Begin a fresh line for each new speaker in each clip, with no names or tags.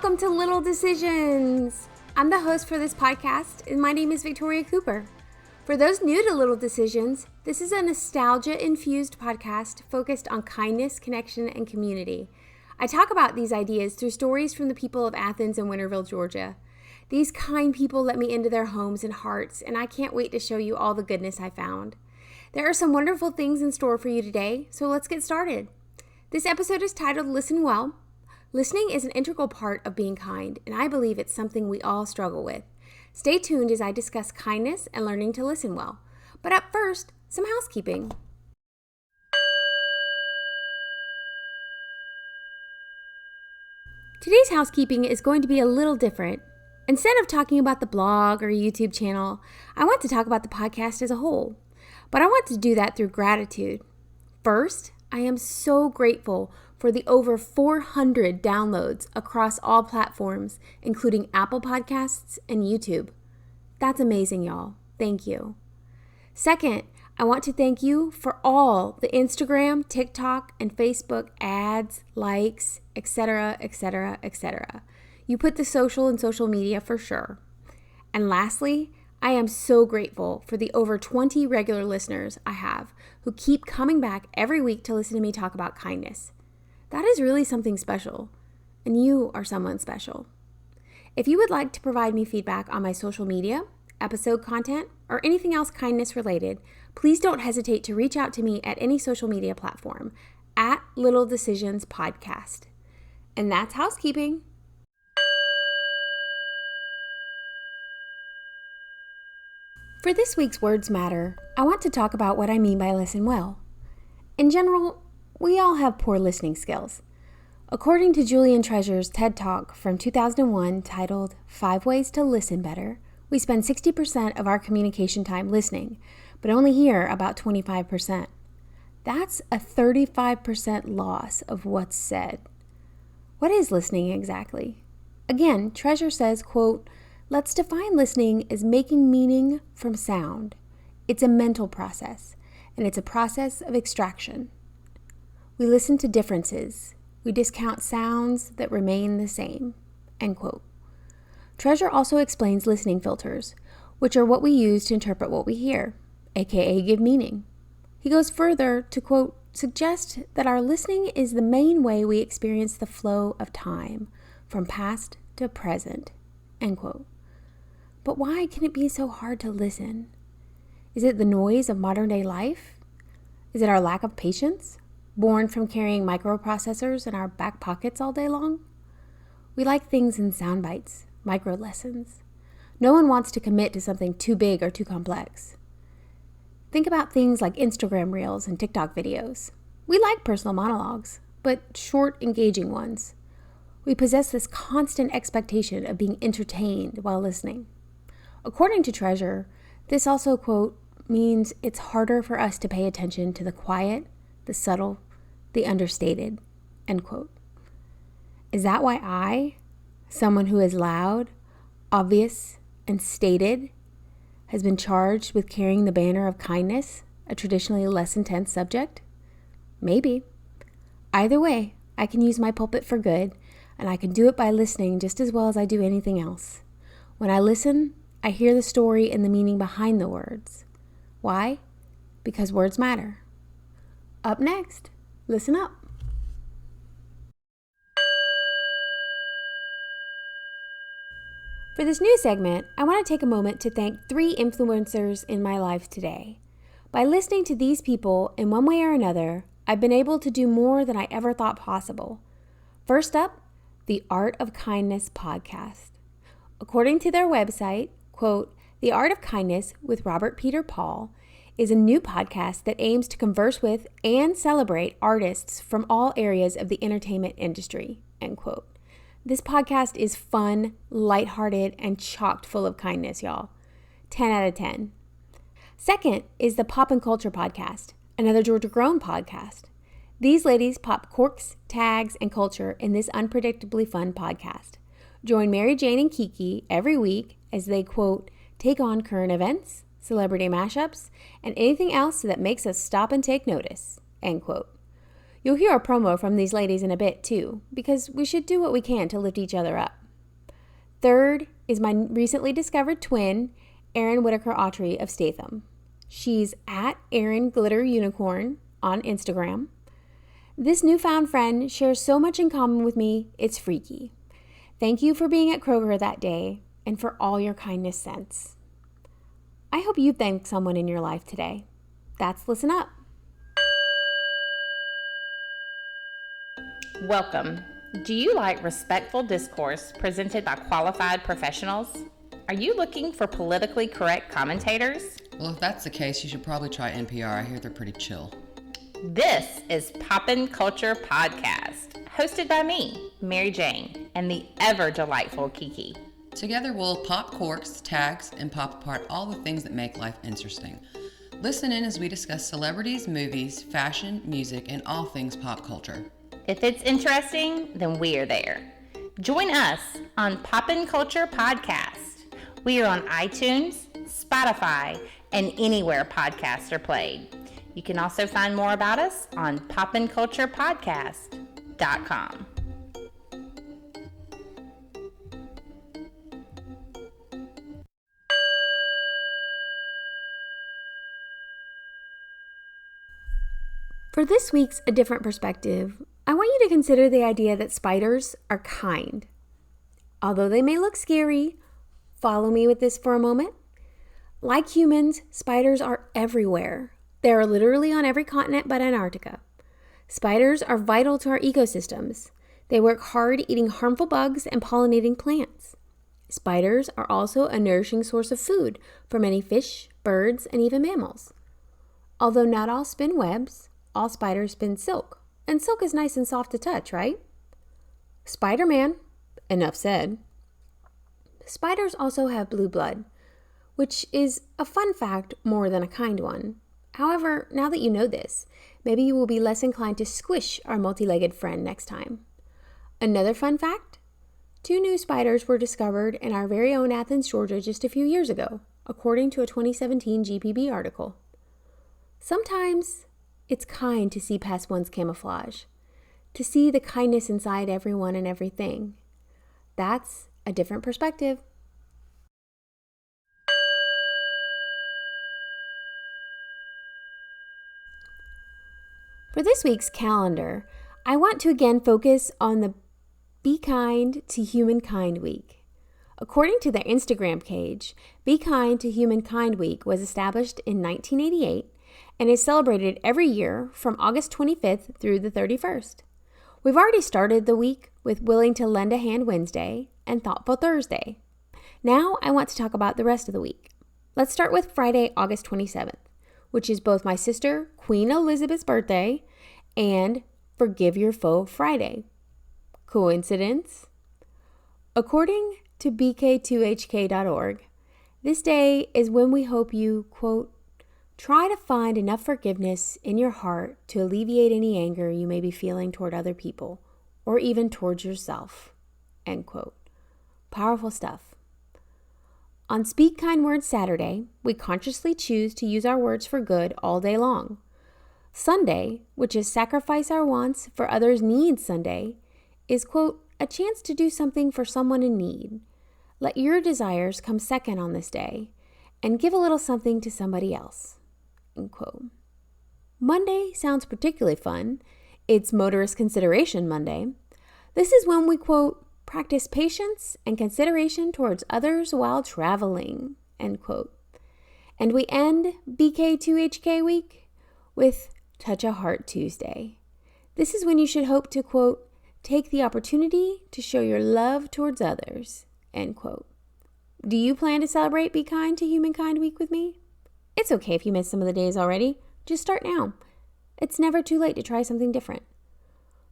welcome to Little Decisions. I'm the host for this podcast, and my name is Victoria Cooper. For those new to Little Decisions, this is a nostalgia-infused podcast focused on kindness, connection, and community. I talk about these ideas through stories from the people of Athens and Winterville, Georgia. These kind people let me into their homes and hearts, and I can't wait to show you all the goodness I found. There are some wonderful things in store for you today, so let's get started. This episode is titled Listen Well. Listening is an integral part of being kind, and I believe it's something we all struggle with. Stay tuned as I discuss kindness and learning to listen well. But up first, some housekeeping. Today's housekeeping is going to be a little different. Instead of talking about the blog or YouTube channel, I want to talk about the podcast as a whole. But I want to do that through gratitude. First, I am so grateful for the over 400 downloads across all platforms, including Apple Podcasts and YouTube. That's amazing, y'all. Thank you. Second, I want to thank you for all the Instagram, TikTok, and Facebook ads, likes, etc., etc., etc. You put the social in social media for sure. And lastly, I am so grateful for the over 20 regular listeners I have who keep coming back every week to listen to me talk about kindness. That is really something special, and you are someone special. If you would like to provide me feedback on my social media, episode content, or anything else kindness related, please don't hesitate to reach out to me at any social media platform at Little Decisions Podcast. And that's housekeeping. For this week's Words Matter, I want to talk about what I mean by listen well. In general, we all have poor listening skills. According to Julian Treasure's TED Talk from 2001 titled 5 Ways to Listen Better, we spend 60% of our communication time listening, but only hear about 25%. That's a 35% loss of what's said. What is listening exactly? Again, Treasure says, quote, "Let's define listening as making meaning from sound. It's a mental process, and it's a process of extraction. We listen to differences. We discount sounds that remain the same." End quote. Treasure also explains listening filters, which are what we use to interpret what we hear, aka give meaning. He goes further to, quote, "suggest that our listening is the main way we experience the flow of time, from past to present." End quote. But why can it be so hard to listen? Is it the noise of modern day life? Is it our lack of patience, born from carrying microprocessors in our back pockets all day long? We like things in sound bites, micro lessons. No one wants to commit to something too big or too complex. Think about things like Instagram Reels and TikTok videos. We like personal monologues, but short, engaging ones. We possess this constant expectation of being entertained while listening. According to Treasure, this also, quote, means it's harder for us to pay attention to the quiet, the subtle, the understated, end quote. Is that why I, someone who is loud, obvious, and stated, has been charged with carrying the banner of kindness, a traditionally less intense subject? Maybe. Either way, I can use my pulpit for good, and I can do it by listening just as well as I do anything else. When I listen, I hear the story and the meaning behind the words. Why? Because words matter. Up next, listen up. For this new segment, I want to take a moment to thank 3 influencers in my life today. By listening to these people in one way or another, I've been able to do more than I ever thought possible. First up, the Art of Kindness podcast. According to their website, quote, "The Art of Kindness with Robert Peter Paul is a new podcast that aims to converse with and celebrate artists from all areas of the entertainment industry," end quote. This podcast is fun, lighthearted, and chock full of kindness, y'all. 10 out of 10. Second is the Pop and Culture podcast, another Georgia Grown podcast. These ladies pop corks, tags, and culture in this unpredictably fun podcast. Join Mary Jane and Kiki every week as they, quote, take on current events, celebrity mashups, and anything else that makes us stop and take notice, end quote. You'll hear a promo from these ladies in a bit too, because we should do what we can to lift each other up. Third is my recently discovered twin, Erin Whitaker Autry of Statham. She's at Erin Glitter Unicorn on Instagram. This newfound friend shares so much in common with me, it's freaky. Thank you for being at Kroger that day and for all your kindness since. I hope you thank someone in your life today. That's Listen Up.
Welcome. Do you like respectful discourse presented by qualified professionals? Are you looking for politically correct commentators?
Well, if that's the case, you should probably try NPR. I hear they're pretty chill.
This is Poppin' Culture Podcast, hosted by me, Mary Jane, and the ever-delightful Kiki.
Together we'll pop corks, tags, and pop apart all the things that make life interesting. Listen in as we discuss celebrities, movies, fashion, music, and all things pop culture.
If it's interesting, then we are there. Join us on Poppin' Culture Podcast. We are on iTunes, Spotify, and anywhere podcasts are played. You can also find more about us on poppinculturepodcast.com.
For this week's A Different Perspective, I want you to consider the idea that spiders are kind. Although they may look scary, follow me with this for a moment. Like humans, spiders are everywhere. They are literally on every continent but Antarctica. Spiders are vital to our ecosystems. They work hard eating harmful bugs and pollinating plants. Spiders are also a nourishing source of food for many fish, birds, and even mammals. Although not all spin webs, all spiders spin silk, and silk is nice and soft to touch, right? Spider-Man, enough said. Spiders also have blue blood, which is a fun fact more than a kind one. However, now that you know this, maybe you will be less inclined to squish our multi-legged friend next time. Another fun fact, 2 new spiders were discovered in our very own Athens, Georgia just a few years ago, according to a 2017 GPB article. Sometimes it's kind to see past one's camouflage, to see the kindness inside everyone and everything. That's a different perspective. For this week's calendar, I want to again focus on the Be Kind to Humankind Week. According to their Instagram page, Be Kind to Humankind Week was established in 1988 and is celebrated every year from August 25th through the 31st. We've already started the week with Willing to Lend a Hand Wednesday and Thoughtful Thursday. Now I want to talk about the rest of the week. Let's start with Friday, August 27th, which is both my sister Queen Elizabeth's birthday and Forgive Your Foe Friday. Coincidence? According to bk2hk.org, this day is when we hope you, quote, try to find enough forgiveness in your heart to alleviate any anger you may be feeling toward other people or even towards yourself, end quote. Powerful stuff. On Speak Kind Words Saturday, we consciously choose to use our words for good all day long. Sunday, which is Sacrifice Our Wants for Others' Needs Sunday, is, quote, a chance to do something for someone in need. Let your desires come second on this day and give a little something to somebody else, end quote. Monday sounds particularly fun. It's Motorist Consideration Monday. This is when we, quote, practice patience and consideration towards others while traveling, end quote. And we end BK2HK week with Touch a Heart Tuesday. This is when you should hope to, quote, take the opportunity to show your love towards others, end quote. Do you plan to celebrate Be Kind to Humankind Week with me? It's okay if you missed some of the days already. Just start now. It's never too late to try something different.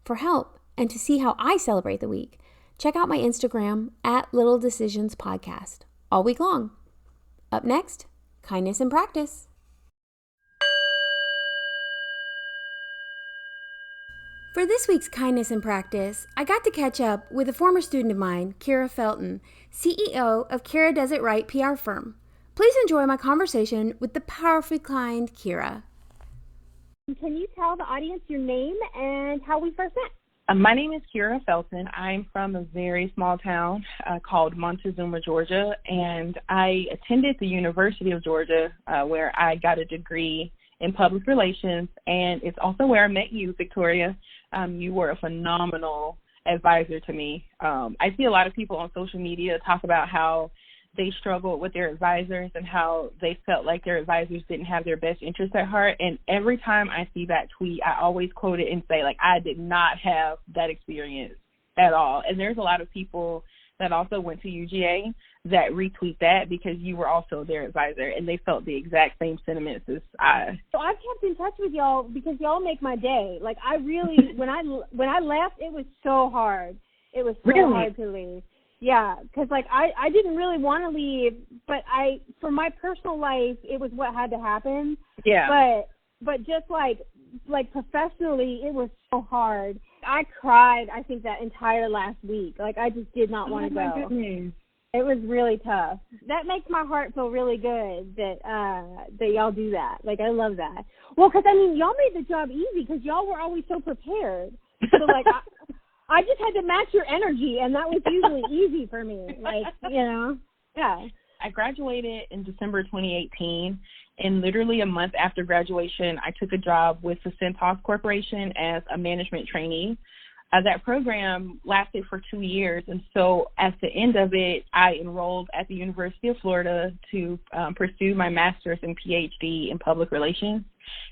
For help and to see how I celebrate the week, check out my Instagram at Little Decisions Podcast all week long. Up next, kindness in practice. For this week's Kindness in Practice, I got to catch up with a former student of mine, Kira Felton, CEO of Kira Does It Right PR firm. Please enjoy my conversation with the powerfully kind Kira. Can you tell the audience your name and how we first met?
My name is Kira Felton. I'm from a very small town called Montezuma, Georgia, and I attended the University of Georgia where I got a degree in public relations, and it's also where I met you, Victoria. You were a phenomenal advisor to me. I see a lot of people on social media talk about how they struggled with their advisors and how they felt like their advisors didn't have their best interests at heart. And every time I see that tweet, I always quote it and say, like, I did not have that experience at all. And there's a lot of people that also went to UGA that retweet that because you were also their advisor and they felt the exact same sentiments as I.
So I've kept in touch with y'all because y'all make my day. Like, I really, when I left, it was so hard. It was so hard to leave. Yeah, because, like, I didn't really want to leave, but for my personal life, it was what had to happen.
Yeah.
But just, like professionally, it was so hard. I cried, I think, that entire last week. Like, I just did not want to go.
Goodness.
It was really tough. That makes my heart feel really good that y'all do that. Like, I love that. Well, because, I mean, y'all made the job easy because y'all were always so prepared. So, like, I just had to match your energy, and that was usually easy for me. Like, yeah.
I graduated in December 2018, and literally a month after graduation, I took a job with the Cintas Corporation as a management trainee. That program lasted for 2 years, and so at the end of it, I enrolled at the University of Florida to pursue my master's and PhD in public relations,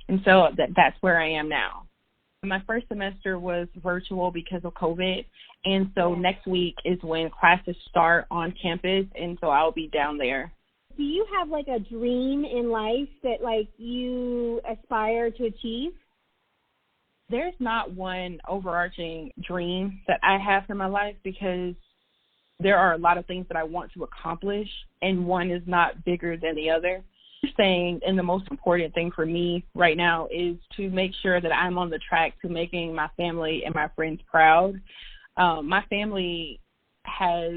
and so that's where I am now. My first semester was virtual because of COVID, and so next week is when classes start on campus, and so I'll be down there.
Do you have, like, a dream in life that, like, you aspire to achieve?
There's not one overarching dream that I have for my life because there are a lot of things that I want to accomplish, and one is not bigger than the other. Thing and the most important thing for me right now is to make sure that I'm on the track to making my family and my friends proud. My family has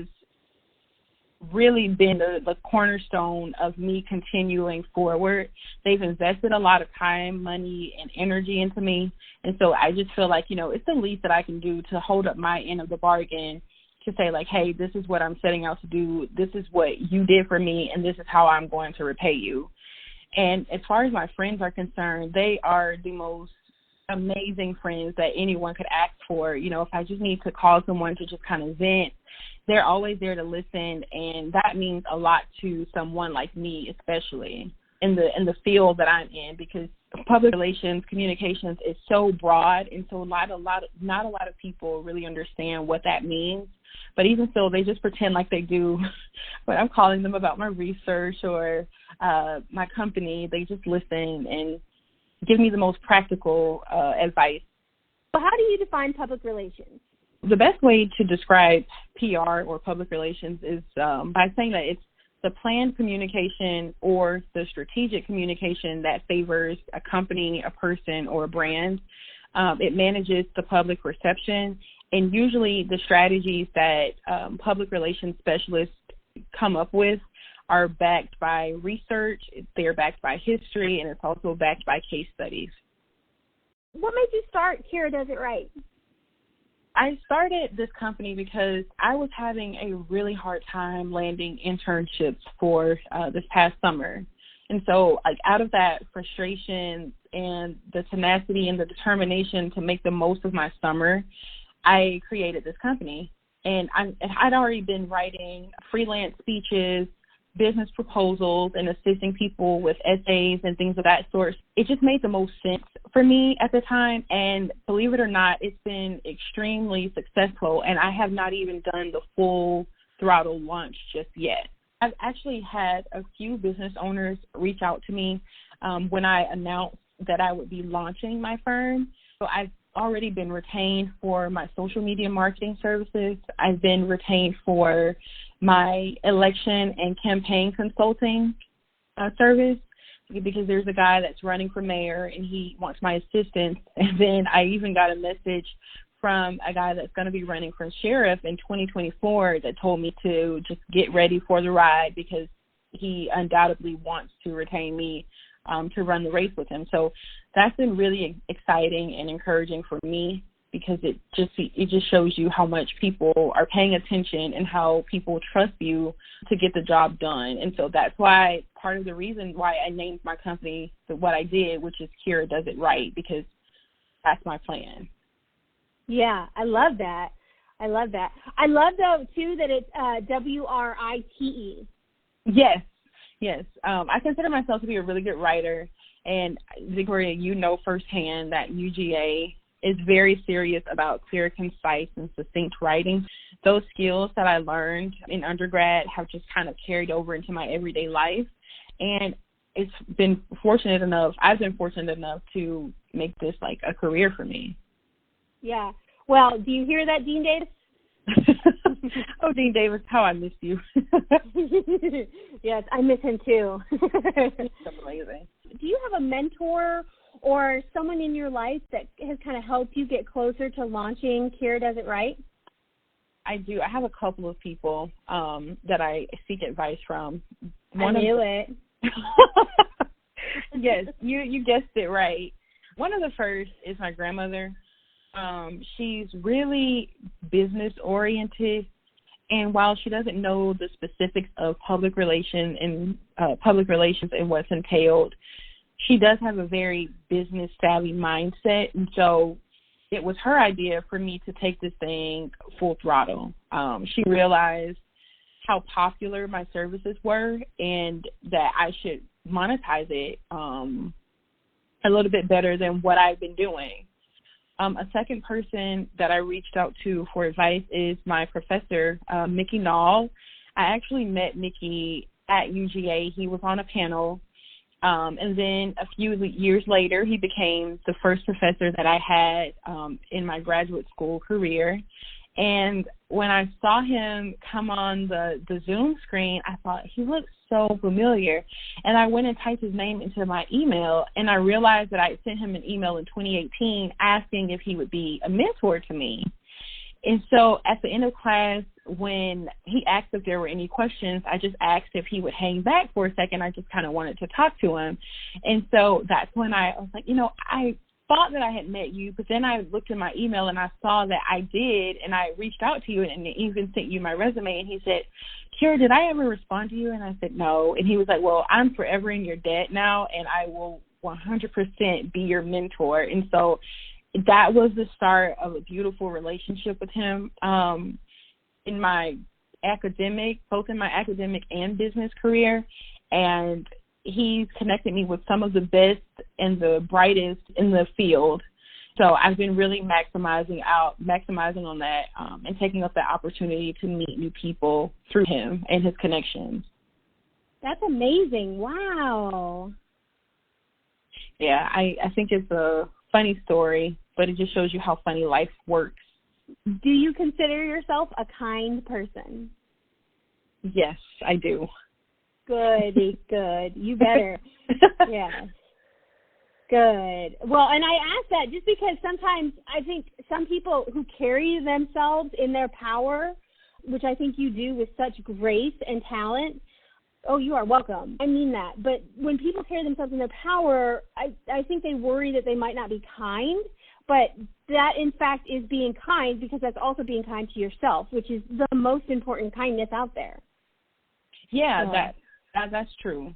really been the cornerstone of me continuing forward. They've invested a lot of time, money, and energy into me. And so I just feel like, it's the least that I can do to hold up my end of the bargain to say, like, hey, this is what I'm setting out to do. This is what you did for me, and this is how I'm going to repay you. And as far as my friends are concerned, they are the most amazing friends that anyone could ask for. If I just need to call someone to just kind of vent, they're always there to listen, and that means a lot to someone like me, especially in the field that I'm in, because public relations, communications is so broad, and so not a lot of people really understand what that means. But even so, they just pretend like they do when I'm calling them about my research or my company. They just listen and give me the most practical advice.
Well, how do you define public relations?
The best way to describe PR or public relations is by saying that it's the planned communication or the strategic communication that favors a company, a person, or a brand. It manages the public perception. And usually the strategies that public relations specialists come up with are backed by research, they're backed by history, and it's also backed by case studies.
What made you start Kira Does It Right?
I started this company because I was having a really hard time landing internships for this past summer. And so, like, out of that frustration and the tenacity and the determination to make the most of my summer, I created this company. And I'd already been writing freelance speeches, business proposals, and assisting people with essays and things of that sort. It just made the most sense for me at the time. And believe it or not, it's been extremely successful. And I have not even done the full throttle launch just yet. I've actually had a few business owners reach out to me when I announced that I would be launching my firm. So I've already been retained for my social media marketing services. I've been retained for my election and campaign consulting service because there's a guy that's running for mayor and he wants my assistance. And then I even got a message from a guy that's going to be running for sheriff in 2024 that told me to just get ready for the ride because he undoubtedly wants to retain me to run the race with him. So that's been really exciting and encouraging for me, because it just shows you how much people are paying attention and how people trust you to get the job done. And so that's why part of the reason why I named my company what I did, which is Kira Does It Right, because that's my plan.
Yeah, I love that. I love, though, too, that it's WRITE.
Yes. I consider myself to be a really good writer. And Victoria, you know firsthand that UGA is very serious about clear, concise, and succinct writing. Those skills that I learned in undergrad have just kind of carried over into my everyday life. And I've been fortunate enough to make this like a career for me.
Yeah. Well, do you hear that, Dean Davis?
Oh, Dean Davis, how I missed you.
Yes, I miss him too.
That's amazing.
Do you have a mentor or someone in your life that has kind of helped you get closer to launching Kira Does It Right?
I do. I have a couple of people that I seek advice from.
I knew it.
Yes, you guessed it right. One of the first is my grandmother. She's really business oriented, and while she doesn't know the specifics of public relations and what's entailed, she does have a very business savvy mindset. And so it was her idea for me to take this thing full throttle. She realized how popular my services were and that I should monetize it a little bit better than what I've been doing. A second person that I reached out to for advice is my professor, Mickey Nall. I actually met Mickey at UGA. He was on a panel, and then a few years later, he became the first professor that I had in my graduate school career. And when I saw him come on the Zoom screen, I thought, he looks so familiar. And I went and typed his name into my email, and I realized that I sent him an email in 2018 asking if he would be a mentor to me. And so at the end of class, when he asked if there were any questions, I just asked if he would hang back for a second. I just kind of wanted to talk to him. And so that's when I was like, I thought that I had met you, but then I looked in my email and I saw that I did, and I reached out to you and even sent you my resume. And he said, Kira, did I ever respond to you? And I said, no. And he was like, well, I'm forever in your debt now, and I will 100% be your mentor. And so that was the start of a beautiful relationship with him in my both in my academic and business career. And he's connected me with some of the best and the brightest in the field. So I've been really maximizing on that and taking up that opportunity to meet new people through him and his connections.
That's amazing. Wow.
Yeah, I think it's a funny story, but it just shows you how funny life works.
Do you consider yourself a kind person?
Yes, I do.
Good. You better. Yes. Good. Well, and I ask that just because sometimes I think some people who carry themselves in their power, which I think you do with such grace and talent, oh, you are welcome. I mean that. But when people carry themselves in their power, I think they worry that they might not be kind, but that, in fact, is being kind, because that's also being kind to yourself, which is the most important kindness out there.
Yeah, that's true.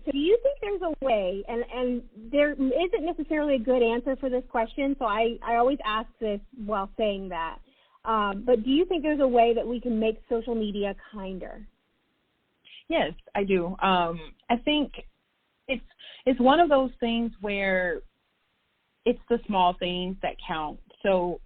So do you think there's a way, and there isn't necessarily a good answer for this question, so I always ask this while saying that, but do you think there's a way that we can make social media kinder?
Yes, I do. I think it's one of those things where it's the small things that count. So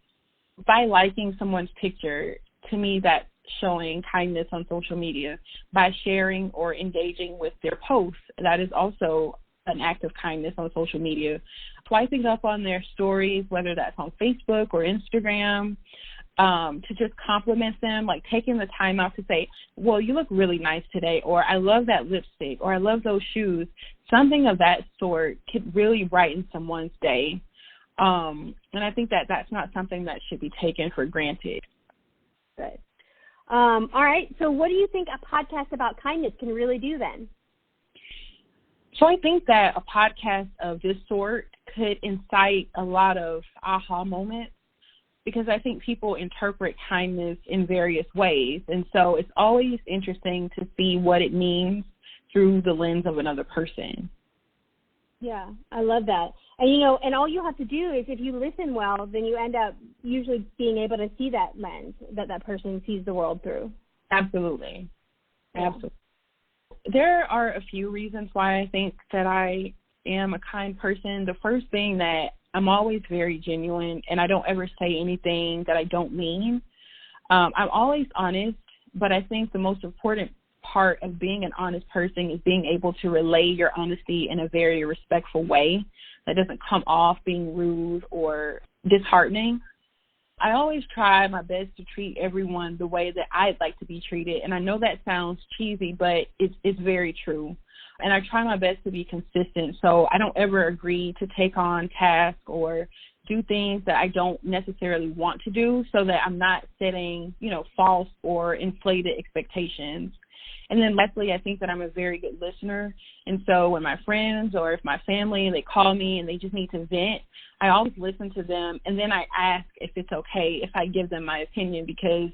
by liking someone's picture, to me, that's showing kindness on social media. By sharing or engaging with their posts, that is also an act of kindness on social media. Swiping up on their stories, whether that's on Facebook or Instagram, to just compliment them, like taking the time out to say, well, you look really nice today, or I love that lipstick, or I love those shoes. Something of that sort could really brighten someone's day. And I think that that's not something that should be taken for granted.
Good. All right. So what do you think a podcast about kindness can really do then?
So I think that a podcast of this sort could incite a lot of aha moments, because I think people interpret kindness in various ways. And so it's always interesting to see what it means through the lens of another person.
Yeah, I love that. And, and all you have to do is, if you listen well, then you end up usually being able to see that lens that person sees the world through.
Absolutely.
Yeah.
Absolutely. There are a few reasons why I think that I am a kind person. The first being that I'm always very genuine, and I don't ever say anything that I don't mean. I'm always honest, but I think the most important part of being an honest person is being able to relay your honesty in a very respectful way that doesn't come off being rude or disheartening. I always try my best to treat everyone the way that I'd like to be treated. And I know that sounds cheesy, but it's very true. And I try my best to be consistent. So I don't ever agree to take on tasks or do things that I don't necessarily want to do, so that I'm not setting, false or inflated expectations. And then lastly, I think that I'm a very good listener. And so when my friends or if my family, they call me and they just need to vent, I always listen to them. And then I ask if it's okay if I give them my opinion, because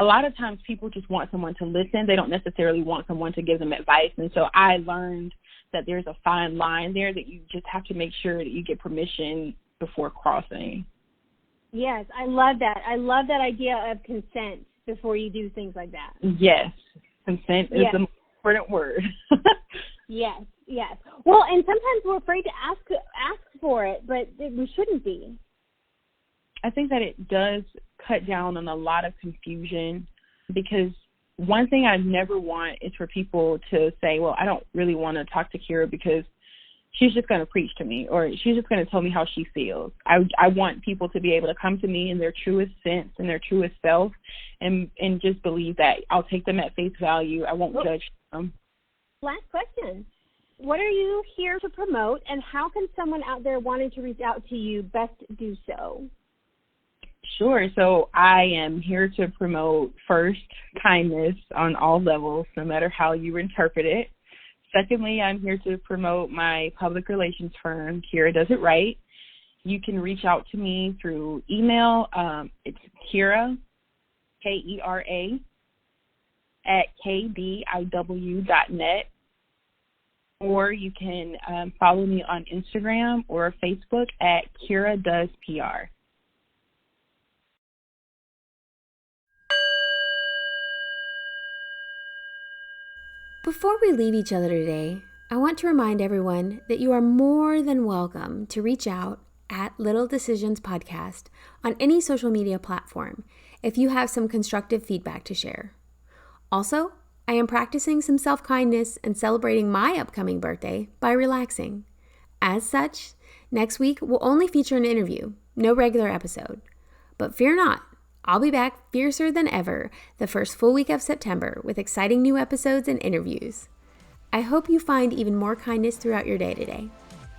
a lot of times people just want someone to listen. They don't necessarily want someone to give them advice. And so I learned that there's a fine line there that you just have to make sure that you get permission before crossing.
Yes, I love that. I love that idea of consent before you do things like that.
Yes. Consent is the most important word.
Yes. Well, and sometimes we're afraid to ask for it, but we shouldn't be.
I think that it does cut down on a lot of confusion, because one thing I never want is for people to say, well, I don't really want to talk to Kira because she's just going to preach to me, or she's just going to tell me how she feels. I want people to be able to come to me in their truest sense and their truest self, and just believe that I'll take them at face value. I won't judge them.
Last question. What are you here to promote, and how can someone out there wanting to reach out to you best do so?
Sure. So I am here to promote, first, kindness on all levels, no matter how you interpret it. Secondly, I'm here to promote my public relations firm, Kira Does It Right. You can reach out to me through email. It's Kira, Kera, at kdiw.net. Or you can follow me on Instagram or Facebook at Kira Does PR.
Before we leave each other today, I want to remind everyone that you are more than welcome to reach out at Little Decisions Podcast on any social media platform if you have some constructive feedback to share. Also, I am practicing some self-kindness and celebrating my upcoming birthday by relaxing. As such, next week will only feature an interview, no regular episode. But fear not, I'll be back fiercer than ever the first full week of September with exciting new episodes and interviews. I hope you find even more kindness throughout your day today.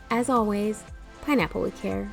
As always, pineapple with care.